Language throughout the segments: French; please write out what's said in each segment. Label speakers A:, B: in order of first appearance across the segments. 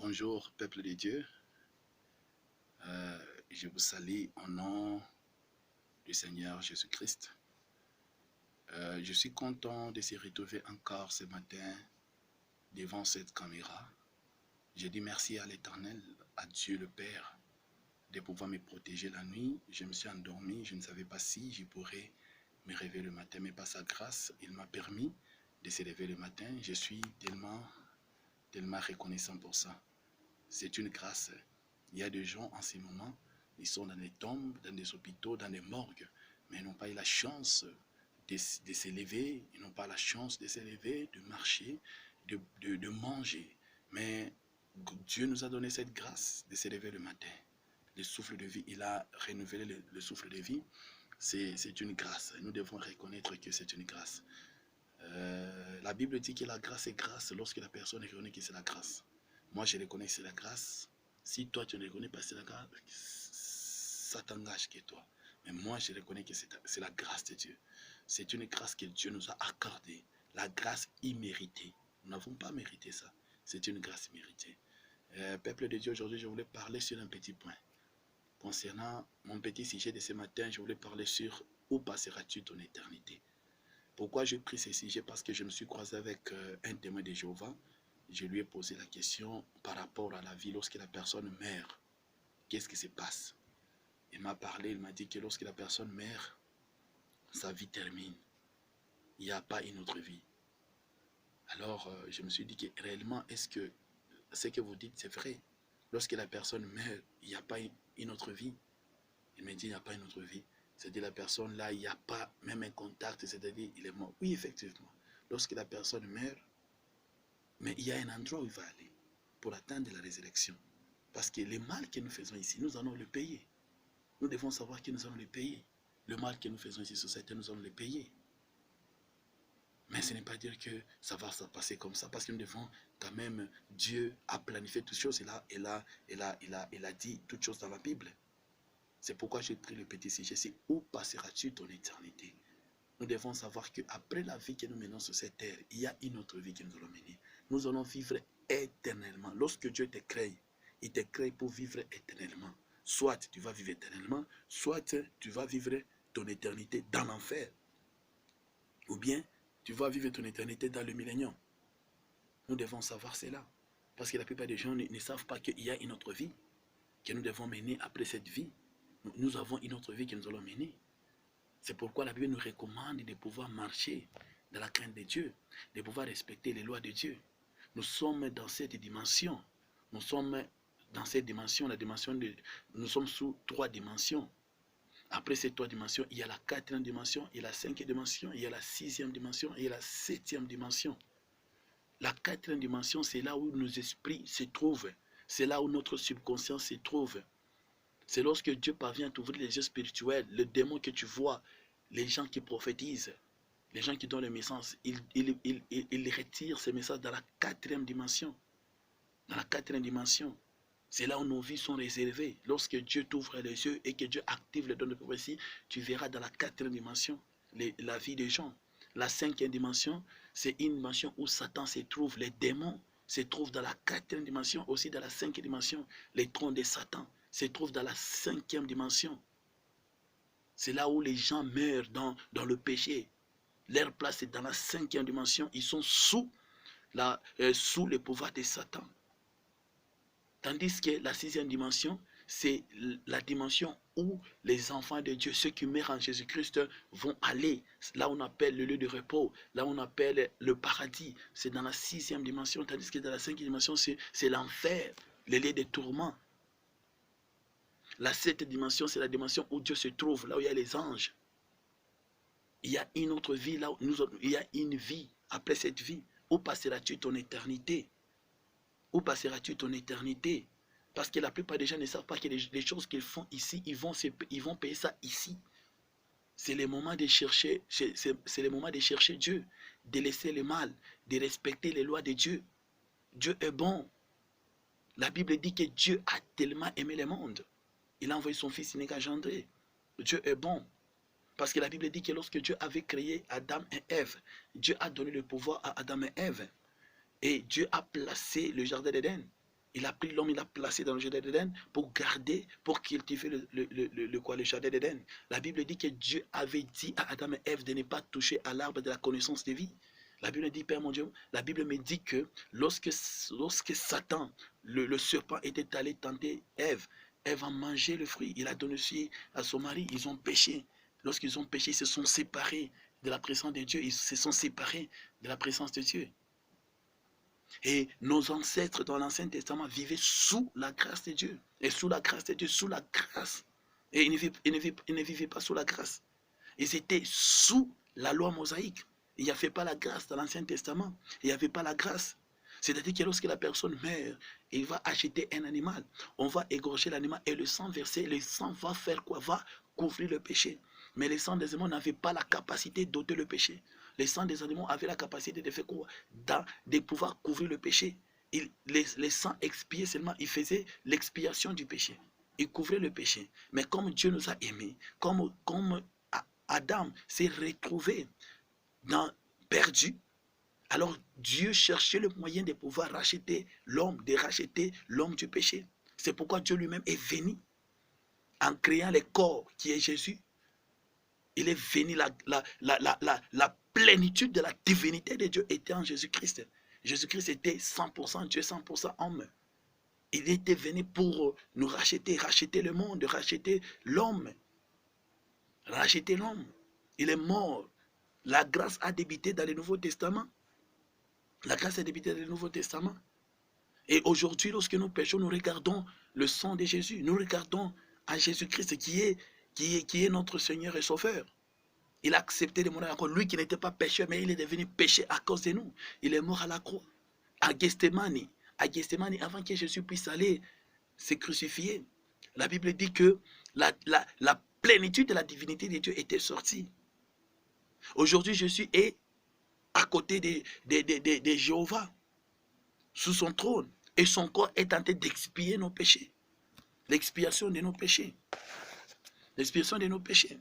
A: Bonjour, peuple de Dieu. Je vous salue au nom du Seigneur Jésus-Christ. Je suis content de se retrouver encore ce matin devant cette caméra. Je dis merci à l'Éternel, à Dieu le Père, de pouvoir me protéger la nuit. Je me suis endormi, je ne savais pas si je pourrais me réveiller le matin, mais par sa grâce, il m'a permis de se réveiller le matin. Je suis tellement reconnaissant pour ça. C'est une grâce. Il y a des gens en ce moment, ils sont dans des tombes, dans des hôpitaux, dans des morgues, mais ils n'ont pas eu la chance de s'élever, ils n'ont pas la chance de s'élever, de marcher, de manger. Mais Dieu nous a donné cette grâce de s'élever le matin. Le souffle de vie, il a renouvelé le souffle de vie. C'est une grâce. Nous devons reconnaître que c'est une grâce. La Bible dit que la grâce est grâce lorsque la personne reconnaît que c'est la grâce. Moi, je reconnais que c'est la grâce. Si toi, tu ne reconnais pas que c'est la grâce, ça t'engage que toi. Mais moi, je reconnais que c'est la grâce de Dieu. C'est une grâce que Dieu nous a accordée. La grâce imméritée. Nous n'avons pas mérité ça. C'est une grâce méritée. Peuple de Dieu, aujourd'hui, je voulais parler sur un petit point. Concernant mon petit sujet de ce matin, je voulais parler sur où passeras-tu ton éternité. Pourquoi j'ai pris ce sujet? Parce que je me suis croisé avec un témoin de Jéhovah. Je lui ai posé la question par rapport à la vie lorsque la personne meurt. Qu'est-ce qui se passe? Il m'a parlé, il m'a dit que lorsque la personne meurt, sa vie termine. Il n'y a pas une autre vie. Alors, je me suis dit que réellement, est-ce que ce que vous dites, c'est vrai? Lorsque la personne meurt, il n'y a pas une autre vie. Il m'a dit, il n'y a pas une autre vie. C'est-à-dire, la personne là, il n'y a pas même un contact, c'est-à-dire, il est mort. Oui, effectivement. Lorsque la personne meurt, mais il y a un endroit où il va aller pour atteindre la résurrection. Parce que le mal que nous faisons ici, nous allons le payer. Nous devons savoir que nous allons le payer. Le mal que nous faisons ici sur cette terre, nous allons le payer. Mais ce n'est pas dire que ça va se passer comme ça, parce que nous devons quand même, Dieu a planifié toutes choses, il a dit toutes choses dans la Bible. C'est pourquoi j'ai pris le petit sujet, c'est où passeras-tu ton éternité? Nous devons savoir qu'après la vie que nous menons sur cette terre, il y a une autre vie que nous allons mener. Nous allons vivre éternellement. Lorsque Dieu te crée, il te crée pour vivre éternellement. Soit tu vas vivre éternellement, soit tu vas vivre ton éternité dans l'enfer. Ou bien tu vas vivre ton éternité dans le millénium. Nous devons savoir cela. Parce que la plupart des gens ne savent pas qu'il y a une autre vie que nous devons mener après cette vie. Nous avons une autre vie que nous allons mener. C'est pourquoi la Bible nous recommande de pouvoir marcher dans la crainte de Dieu, de pouvoir respecter les lois de Dieu. Nous sommes dans cette dimension. Nous sommes dans cette dimension, nous sommes sous 3 dimensions. Après ces 3 dimensions, il y a la 4e dimension, il y a la 5e dimension, il y a la 6e dimension, et il y a la 7e dimension. La 4e dimension, c'est là où nos esprits se trouvent. C'est là où notre subconscient se trouve. C'est lorsque Dieu parvient à t'ouvrir les yeux spirituels, le démon que tu vois, les gens qui prophétisent, les gens qui donnent les messages, ils retirent ces messages dans la 4e dimension. Dans la 4e dimension. C'est là où nos vies sont réservées. Lorsque Dieu t'ouvre les yeux et que Dieu active le don de prophétie, tu verras dans la 4e dimension la vie des gens. La 5e dimension, c'est une dimension où Satan se trouve. Les démons se trouvent dans la 4e dimension, aussi dans la 5e dimension. Les trônes de Satan se trouvent dans la 5e dimension. C'est là où les gens meurent dans le péché. Leur place est dans la 5e dimension. Ils sont sous le pouvoir de Satan. Tandis que la 6e dimension, c'est la dimension où les enfants de Dieu, ceux qui meurent en Jésus-Christ, vont aller. Là on appelle le lieu de repos, là on appelle le paradis. C'est dans la 6e dimension, tandis que dans la 5e dimension, c'est l'enfer, le lieu de tourment. La 7e dimension, c'est la dimension où Dieu se trouve, là où il y a les anges. Il y a une autre vie, là où il y a une vie après cette vie. Où passeras-tu ton éternité? Où passeras-tu ton éternité? Parce que la plupart des gens ne savent pas que les choses qu'ils font ici, ils vont payer ça ici. C'est le moment de chercher, c'est le moment de chercher Dieu, de laisser le mal, de respecter les lois de Dieu. Dieu est bon. La Bible dit que Dieu a tellement aimé le monde. Il a envoyé son fils unique engendré. Dieu est bon. Parce que la Bible dit que lorsque Dieu avait créé Adam et Ève, Dieu a donné le pouvoir à Adam et Ève. Et Dieu a placé le jardin d'Éden. Il a pris l'homme, il l'a placé dans le jardin d'Éden pour garder, pour cultiver le jardin d'Éden. La Bible dit que Dieu avait dit à Adam et Ève de ne pas toucher à l'arbre de la connaissance de vie. La Bible dit, Père mon Dieu, la Bible me dit que lorsque Satan, le serpent, était allé tenter Ève, Ève a mangé le fruit, il a donné aussi à son mari, ils ont péché. Lorsqu'ils ont péché, ils se sont séparés de la présence de Dieu, ils se sont séparés de la présence de Dieu. Et nos ancêtres dans l'Ancien Testament vivaient sous la grâce de Dieu. Et sous la grâce de Dieu, sous la grâce. Et ils ne vivaient pas sous la grâce. Ils étaient sous la loi mosaïque. Il n'y avait pas la grâce dans l'Ancien Testament. Il n'y avait pas la grâce. C'est-à-dire que lorsque la personne meurt, il va acheter un animal. On va égorger l'animal et le sang versé, le sang va faire quoi? Va couvrir le péché. Mais les sangs des animaux n'avaient pas la capacité d'ôter le péché. Les sangs des animaux avaient la capacité de faire quoi? De pouvoir couvrir le péché. Les sangs expiaient seulement, ils faisaient l'expiation du péché. Ils couvraient le péché. Mais comme Dieu nous a aimés, comme Adam s'est retrouvé perdu, alors Dieu cherchait le moyen de pouvoir racheter l'homme, de racheter l'homme du péché. C'est pourquoi Dieu lui-même est venu en créant le corps qui est Jésus. Il est venu, la plénitude de la divinité de Dieu était en Jésus-Christ. Jésus-Christ était 100% Dieu, 100% homme. Il était venu pour nous racheter, racheter le monde, racheter l'homme. Racheter l'homme. Il est mort. La grâce a débuté dans le Nouveau Testament. La grâce a débuté dans le Nouveau Testament. Et aujourd'hui, lorsque nous péchons, nous regardons le sang de Jésus. Nous regardons à Jésus-Christ qui est notre Seigneur et Sauveur. Il a accepté de mourir à la croix. Lui qui n'était pas pécheur, mais il est devenu péché à cause de nous. Il est mort à la croix. À Gethsémani, avant que Jésus puisse aller se crucifier, la Bible dit que la plénitude de la divinité de Dieu était sortie. Aujourd'hui, Jésus est à côté de Jéhovah, sous son trône. Et son corps est en train d'expier nos péchés. L'expiation de nos péchés. L'expiation de nos péchés.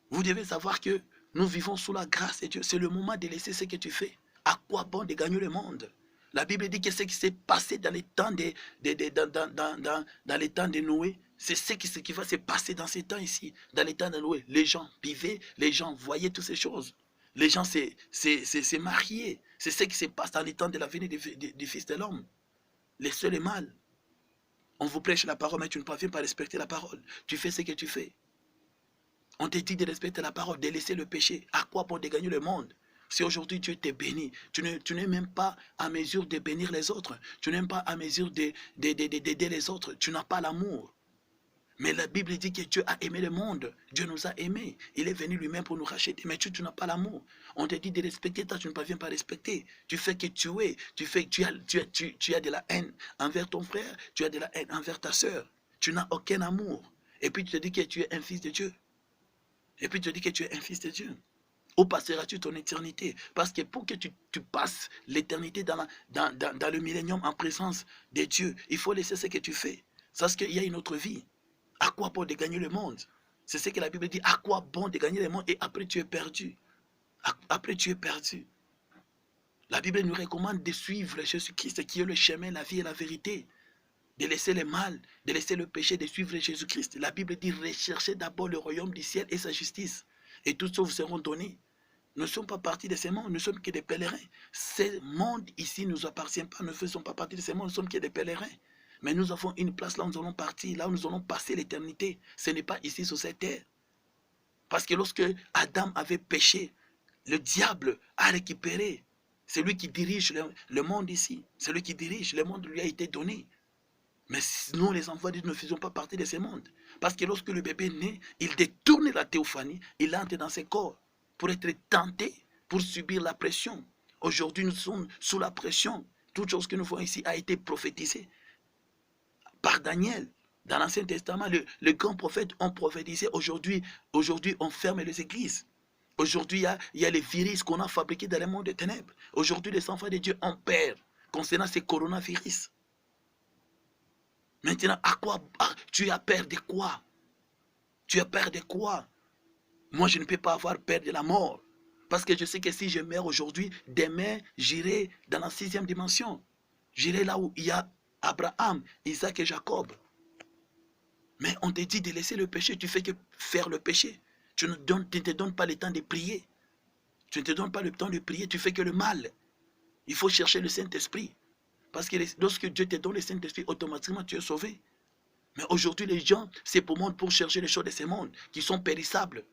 A: Vous devez savoir que nous vivons sous la grâce de Dieu. C'est le moment de laisser ce que tu fais. À quoi bon de gagner le monde? La Bible dit que ce qui s'est passé dans les temps dans les temps de Noé, c'est ce qui va se passer dans ces temps ici. Dans les temps de Noé, les gens vivaient, les gens voyaient toutes ces choses. Les gens se mariaient. C'est ce qui se passe dans les temps de la venue du Fils de l'homme. Les seuls et mal. On vous prêche la parole, mais tu ne parviens pas à respecter la parole. Tu fais ce que tu fais. On te dit de respecter la parole, de laisser le péché. À quoi bon de gagner le monde? Si aujourd'hui Dieu t'est béni, tu n'es même pas à mesure de bénir les autres. Tu n'es même pas à mesure d'aider les autres. Tu n'as pas l'amour. Mais la Bible dit que Dieu a aimé le monde. Dieu nous a aimés. Il est venu lui-même pour nous racheter. Mais tu n'as pas l'amour. On te dit de respecter, toi tu ne parviens pas à respecter. Tu fais que tu as de la haine envers ton frère. Tu as de la haine envers ta soeur. Tu n'as aucun amour. Et puis tu te dis que tu es un fils de Dieu. Et puis tu te dis que tu es un fils de Dieu. Où passeras-tu ton éternité? Parce que pour que tu passes l'éternité dans le millénium en présence de Dieu, il faut laisser ce que tu fais. Parce qu'il y a une autre vie. À quoi bon de gagner le monde? C'est ce que la Bible dit. À quoi bon de gagner le monde et après tu es perdu? Après tu es perdu. La Bible nous recommande de suivre Jésus-Christ qui est le chemin, la vie et la vérité. De laisser le mal, de laisser le péché, de suivre Jésus-Christ. La Bible dit recherchez d'abord le royaume du ciel et sa justice. Et tout ça vous seront donnés. Nous ne sommes pas partis de ce monde, nous ne sommes que des pèlerins. Ce monde ici ne nous appartient pas, nous ne faisons pas partie de ce monde, nous sommes que des pèlerins. Mais nous avons une place là où nous allons partir, là où nous allons passer l'éternité. Ce n'est pas ici sur cette terre. Parce que lorsque Adam avait péché, le diable a récupéré. C'est lui qui dirige le monde ici. C'est lui qui dirige, le monde lui a été donné. Mais nous, les enfants de Dieu, ne faisons pas partie de ce monde. Parce que lorsque le bébé naît, il détourne la théophanie, il entre dans ses corps pour être tenté, pour subir la pression. Aujourd'hui, nous sommes sous la pression. Toute chose que nous voyons ici a été prophétisée par Daniel. Dans l'Ancien Testament, les grands prophètes ont prophétisé. Aujourd'hui, on ferme les églises. Aujourd'hui, il y a les virus qu'on a fabriqués dans le monde des ténèbres. Aujourd'hui, les enfants de Dieu ont peur concernant ces coronavirus. Maintenant, tu as peur de quoi? Tu as peur de quoi? Moi, je ne peux pas avoir peur de la mort. Parce que je sais que si je meurs aujourd'hui, demain, j'irai dans la 6e dimension. J'irai là où il y a Abraham, Isaac et Jacob. Mais on te dit de laisser le péché, tu fais que faire le péché. Tu ne te donnes pas le temps de prier. Tu ne te donnes pas le temps de prier, tu fais que le mal. Il faut chercher le Saint-Esprit. Parce que lorsque Dieu te donne le Saint-Esprit, automatiquement tu es sauvé. Mais aujourd'hui, les gens c'est pour chercher les choses de ce monde qui sont périssables.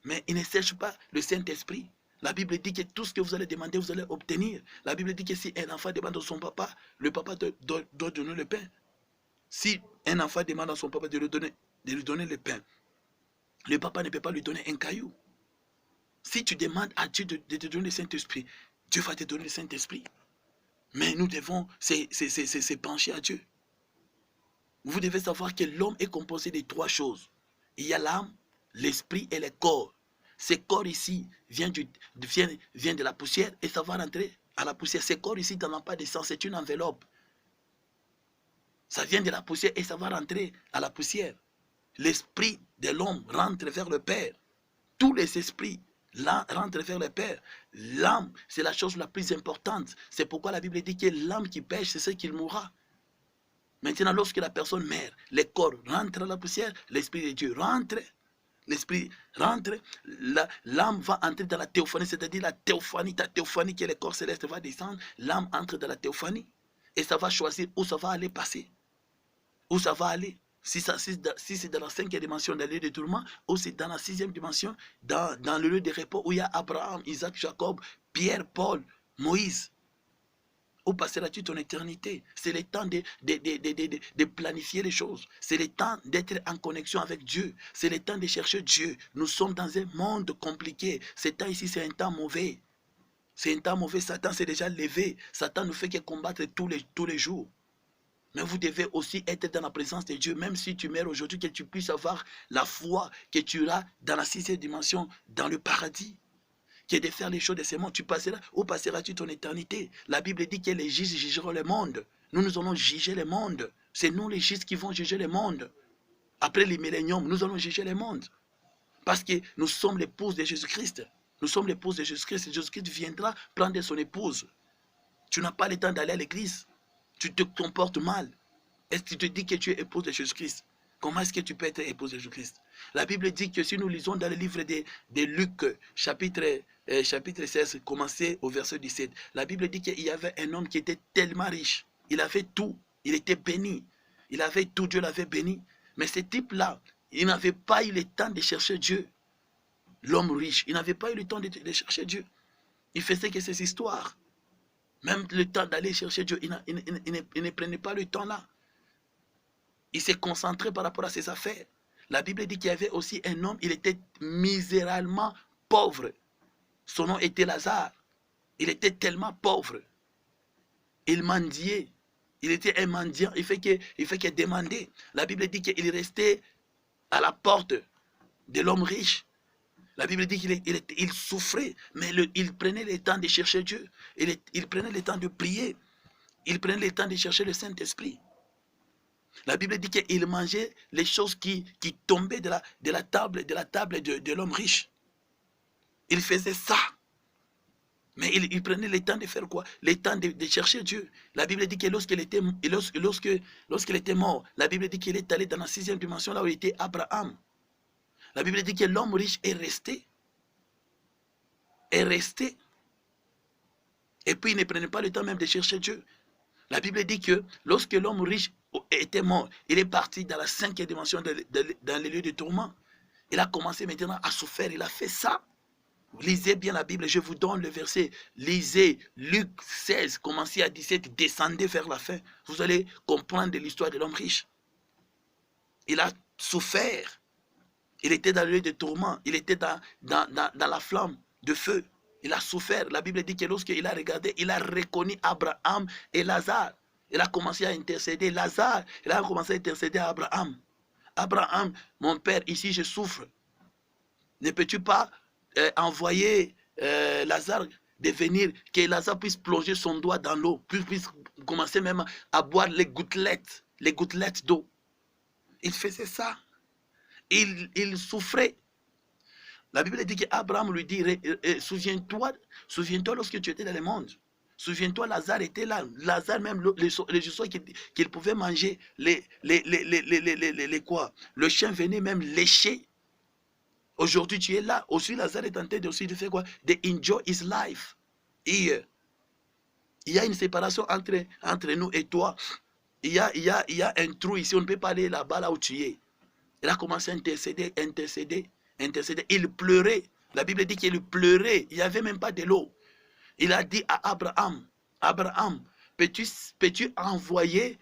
A: Mais ils ne cherchent pas le Saint-Esprit. La Bible dit que tout ce que vous allez demander, vous allez obtenir. La Bible dit que si un enfant demande à son papa, le papa doit donner le pain. Si un enfant demande à son papa de lui donner le pain, le papa ne peut pas lui donner un caillou. Si tu demandes à Dieu de te donner le Saint-Esprit, Dieu va te donner le Saint-Esprit. Mais nous devons se pencher à Dieu. Vous devez savoir que l'homme est composé de 3 choses. Il y a l'âme, l'esprit et le corps. Ce corps ici vient de la poussière et ça va rentrer à la poussière. Ce corps ici n'a pas de sens, c'est une enveloppe. Ça vient de la poussière et ça va rentrer à la poussière. L'esprit de l'homme rentre vers le Père. Tous les esprits rentrent vers le Père. L'âme, c'est la chose la plus importante. C'est pourquoi la Bible dit que l'âme qui pêche, c'est ce qu'il mourra. Maintenant, lorsque la personne meurt, le corps rentre à la poussière, l'Esprit de Dieu rentre, l'Esprit rentre, l'âme va entrer dans la théophanie, c'est-à-dire la théophanie, ta théophanie que le corps céleste va descendre, l'âme entre dans la théophanie et ça va choisir où ça va aller passer, où ça va aller. Si c'est dans la 5e dimension, dans le lieu de tourment, ou c'est dans la 6e dimension, dans le lieu de repos où il y a Abraham, Isaac, Jacob, Pierre, Paul, Moïse. Où passeras-tu ton éternité? C'est le temps de planifier les choses. C'est le temps d'être en connexion avec Dieu. C'est le temps de chercher Dieu. Nous sommes dans un monde compliqué. Ce temps ici, c'est un temps mauvais. C'est un temps mauvais. Satan s'est déjà levé. Satan ne fait que combattre tous les jours. Mais vous devez aussi être dans la présence de Dieu. Même si tu meurs aujourd'hui, que tu puisses avoir la foi que tu as dans la 6e dimension, dans le paradis. Qui est de faire les choses de ce monde. Tu passeras, où passeras-tu ton éternité? La Bible dit que les juges jugeront le monde. Nous allons juger le monde. C'est nous les juges qui vont juger le monde. Après les milléniums, nous allons juger le monde. Parce que nous sommes l'épouse de Jésus-Christ. Nous sommes l'épouse de Jésus-Christ. Jésus-Christ viendra prendre son épouse. Tu n'as pas le temps d'aller à l'église. Tu te comportes mal. Est-ce que tu te dis que tu es épouse de Jésus-Christ? Comment est-ce que tu peux être épouse de Jésus-Christ? La Bible dit que si nous lisons dans le livre de Luc, chapitre 16, commencé au verset 17, la Bible dit qu'il y avait un homme qui était tellement riche. Il avait tout. Il était béni. Il avait tout. Dieu l'avait béni. Mais ce type-là, il n'avait pas eu le temps de chercher Dieu. L'homme riche, il n'avait pas eu le temps de chercher Dieu. Il faisait que ces histoires. Même le temps d'aller chercher Dieu, il ne prenait pas le temps là. Il s'est concentré par rapport à ses affaires. La Bible dit qu'il y avait aussi un homme, il était misérablement pauvre. Son nom était Lazare. Il était tellement pauvre. Il mendiait. Il était un mendiant. Il fait que demander. La Bible dit qu'il restait à la porte de l'homme riche. La Bible dit qu'il souffrait, mais il prenait le temps de chercher Dieu. Il prenait le temps de prier. Il prenait le temps de chercher le Saint-Esprit. La Bible dit qu'il mangeait les choses qui tombaient de la table de l'homme riche. Il faisait ça. Mais il prenait le temps de faire quoi? Le temps de chercher Dieu. La Bible dit que lorsqu'il était mort, la Bible dit qu'il est allé dans la 6e dimension, là où il était Abraham. La Bible dit que l'homme riche est resté. Et puis il ne prenait pas le temps même de chercher Dieu. La Bible dit que lorsque l'homme riche était mort, il est parti dans la 5e dimension, dans les lieux de tourment. Il a commencé maintenant à souffrir. Il a fait ça. Lisez bien la Bible, je vous donne le verset. Lisez Luc 16, commencez à 17, descendez vers la fin. Vous allez comprendre l'histoire de l'homme riche. Il a souffert. Il était dans le lieu de tourment. Il était dans la flamme de feu. Il a souffert. La Bible dit que lorsqu'il a regardé, il a reconnu Abraham et Lazare. Il a commencé à intercéder. Lazare, il a commencé à intercéder à Abraham. Abraham, mon père, ici je souffre. Ne peux-tu pas envoyer Lazare de venir, que Lazare puisse plonger son doigt dans l'eau, puisse commencer même à boire les gouttelettes d'eau. Il faisait ça. Il souffrait. La Bible dit qu'Abraham lui dit, souviens-toi lorsque tu étais dans le monde.
B: Souviens-toi, Lazare était là. Lazare, même les jours qu'il pouvait manger, quoi? Le chien venait même lécher. Aujourd'hui, tu es là. Aussi, Lazare est en train de faire quoi? De enjoy his life. Here. Il y a une séparation entre nous et toi. Il y a un trou ici. On ne peut pas aller là-bas, là où tu es. Il a commencé à intercéder. Il pleurait. La Bible dit qu'il pleurait. Il n'y avait même pas de l'eau. Il a dit à Abraham, Abraham, peux-tu envoyer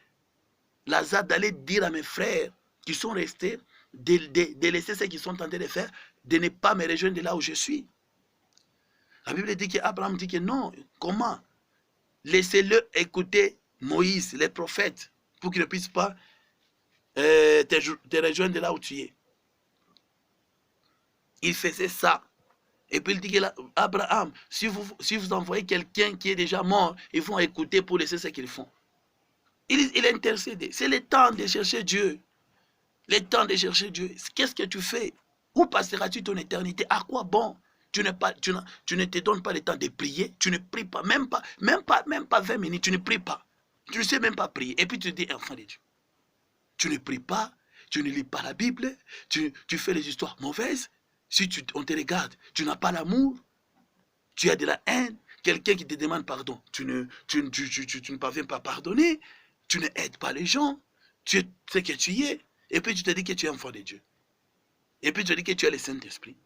B: Lazare d'aller dire à mes frères qui sont restés, de laisser ce qu'ils sont en train de faire, de ne pas me rejoindre de là où je suis. La Bible dit qu'Abraham dit que non. Comment? Laissez-le écouter Moïse, les prophètes, pour qu'ils ne puissent pas te rejoindre de là où tu es. Il faisait ça. Et puis il dit que Abraham, si vous envoyez quelqu'un qui est déjà mort, ils vont écouter pour laisser ce qu'ils font. Il est intercédé. C'est le temps de chercher Dieu. Le temps de chercher Dieu. Qu'est-ce que tu fais? Où passeras-tu ton éternité? À quoi bon? Tu ne te donnes pas le temps de prier. Tu ne pries pas. Même pas 20 minutes. Tu ne pries pas. Tu ne sais même pas prier. Et puis tu dis, enfant de Dieu. Tu ne pries pas. Tu ne lis pas la Bible. Tu fais les histoires mauvaises. Si on te regarde, tu n'as pas l'amour. Tu as de la haine. Quelqu'un qui te demande pardon. Tu ne parviens pas à pardonner. Tu ne aides pas les gens. Tu es ce que tu es. Et puis tu te dis que tu es enfant de Dieu. Et puis tu te dis que tu as le Saint-Esprit.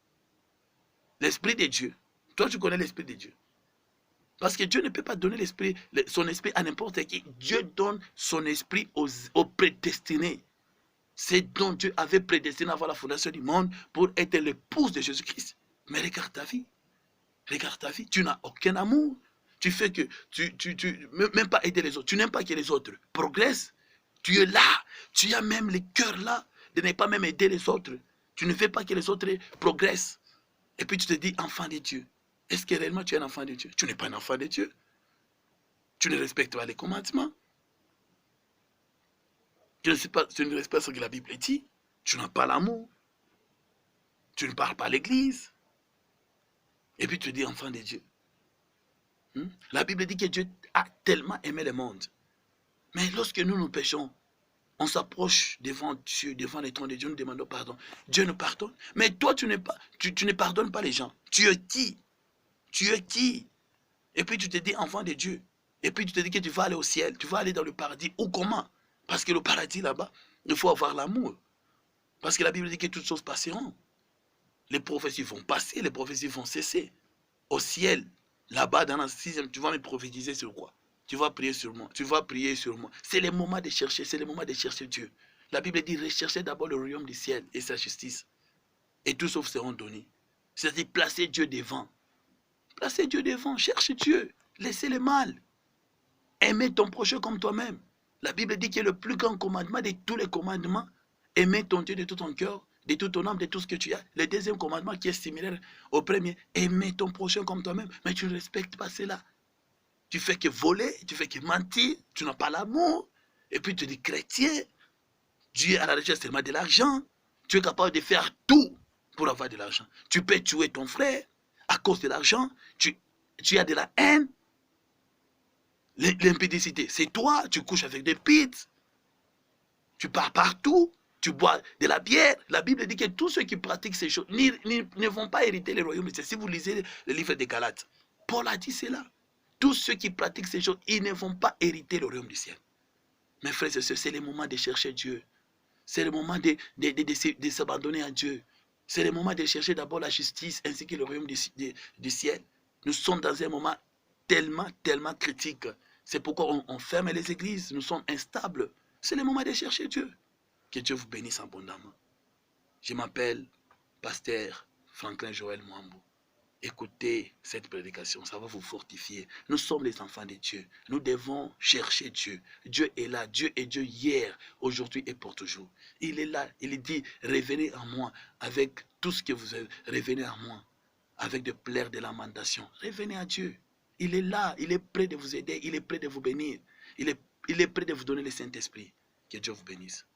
B: L'Esprit de Dieu. Toi, tu connais l'Esprit de Dieu. Parce que Dieu ne peut pas donner son esprit à n'importe qui. Dieu donne son esprit aux prédestinés. C'est dont Dieu avait prédestiné avant la fondation du monde pour être l'épouse de Jésus-Christ. Mais regarde ta vie. Regarde ta vie. Tu n'as aucun amour. Tu fais que même pas aider les autres. Tu n'aimes pas que les autres progressent. Tu es là. Tu as même le cœur là de ne pas même aider les autres. Tu ne veux pas que les autres progressent. Et puis tu te dis enfant de Dieu. Est-ce que réellement tu es un enfant de Dieu? Tu n'es pas un enfant de Dieu. Tu ne respectes pas les commandements. Tu ne respectes pas ce que la Bible dit. Tu n'as pas l'amour. Tu ne parles pas à l'église. Et puis tu te dis enfant de Dieu. La Bible dit que Dieu a tellement aimé le monde. Mais lorsque nous péchons, on s'approche devant Dieu, devant les trônes de Dieu, nous demandons pardon. Dieu nous pardonne. Mais toi, tu ne pardonnes pas les gens. Tu es qui? Tu es qui? Et puis tu te dis enfant de Dieu. Et puis tu te dis que tu vas aller au ciel. Tu vas aller dans le paradis. Ou comment? Parce que le paradis là-bas, il faut avoir l'amour. Parce que la Bible dit que toutes choses passeront. Les prophéties vont passer, les prophéties vont cesser. Au ciel, là-bas, dans la 6e, tu vas me prophétiser sur quoi? Tu vas prier sur moi. Tu vas prier sur moi. C'est le moment de chercher. C'est le moment de chercher Dieu. La Bible dit recherchez d'abord le royaume du ciel et sa justice. Et tous sauf seront donnés. C'est-à-dire placer Dieu devant. Placez Dieu devant. Cherche Dieu. Laissez le mal. Aimez ton prochain comme toi-même. La Bible dit que le plus grand commandement de tous les commandements, aimer ton Dieu de tout ton cœur, de tout ton âme, de tout ce que tu as. Le deuxième commandement qui est similaire au premier, aimer ton prochain comme toi-même. Mais tu ne respectes pas cela. Tu fais que voler, tu fais que mentir, tu n'as pas l'amour. Et puis tu dis chrétien, Dieu est à la recherche seulement de l'argent. Tu es capable de faire tout pour avoir de l'argent. Tu peux tuer ton frère à cause de l'argent. Tu as de la haine. L'impudicité, c'est toi, tu couches avec des pites. Tu pars partout. Tu bois de la bière. La Bible dit que tous ceux qui pratiquent ces choses ne vont pas hériter le royaume. Si vous lisez le livre des Galates, Paul a dit cela. Tous ceux qui pratiquent ces choses, ils ne vont pas hériter le royaume du ciel. Mes frères et sœurs, c'est le moment de chercher Dieu. C'est le moment de s'abandonner à Dieu. C'est le moment de chercher d'abord la justice ainsi que le royaume du ciel. Nous sommes dans un moment tellement critique. C'est pourquoi on ferme les églises. Nous sommes instables. C'est le moment de chercher Dieu. Que Dieu vous bénisse abondamment. Je m'appelle Pasteur Franklin Joël Mwambo. Écoutez cette prédication, ça va vous fortifier. Nous sommes les enfants de Dieu. Nous devons chercher Dieu. Dieu est là. Dieu est Dieu hier, aujourd'hui et pour toujours. Il est là. Il dit, revenez à moi avec tout ce que vous avez. Revenez à moi avec des pleurs de lamentation. Revenez à Dieu. Il est là. Il est prêt de vous aider. Il est prêt de vous bénir. Il est prêt de vous donner le Saint-Esprit. Que Dieu vous bénisse.